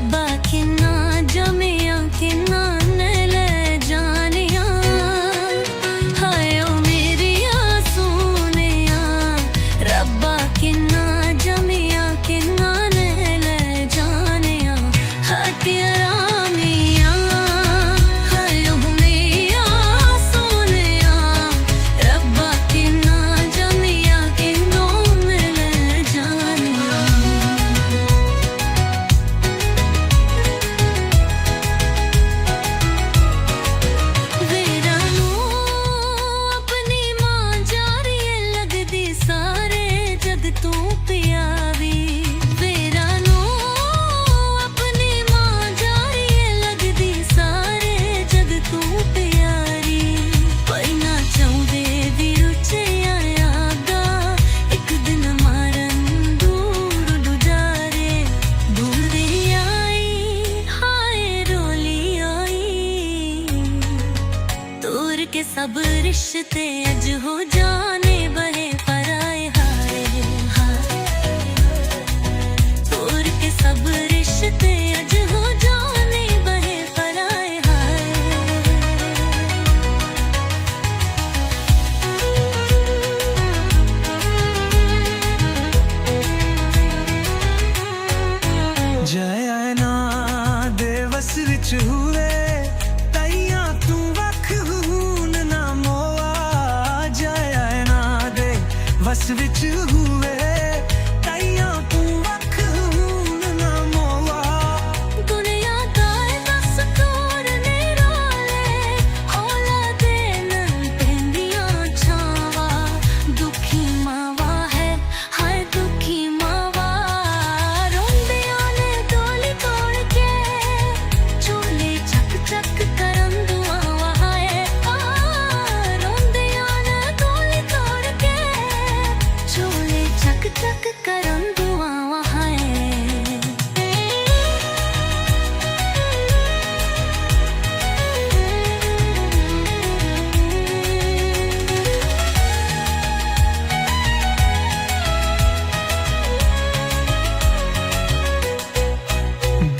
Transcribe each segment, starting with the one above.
रब्बा किन्ना जमिया किन्ना ने ले जानिया हाय ओ मेरिया सोनिया रब्बा किन्ना जमिया किन्ना ने ले जानिया हटिया रामिया हाय ओ मेरिया सोनिया रब्बा किन्ना जमिया किन्ना ने ले जानिया वीरा नू अपनी मां जारी लगदी सारे जग तू प्यारी वीरा नू अपनी मां जारी लगदी सारे जग तू प्यारी पैना चाहुंदे दी रुचे यादा एक दिन मारन दूर दुजारे दूर दी आई हाय रोली आई दूर के सब रिश्ते अज हो जाने बहे पराए हाय हाय दूर के सब रिश्ते अज हो जाने बहे पराए हाय जयना दे वस विच हुए ताइयां तू वख हून ना मोआ जयना दे वस विच हुए ताइयां तू वख हून ना मोआ दुनिया दाए बस तोर निराले हौला देन पेंदियां छावा दुखी मावा है हाय दुखी मावा रोंदियां ने डोली तोड़ के चोले चक चक करन दुआवा हाय रोंदियां ने डोली तोड़ के चोले चक चक करन दुआवा हाय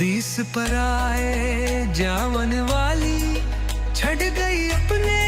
दिस पर आए जावन वाली छड़ गई अपने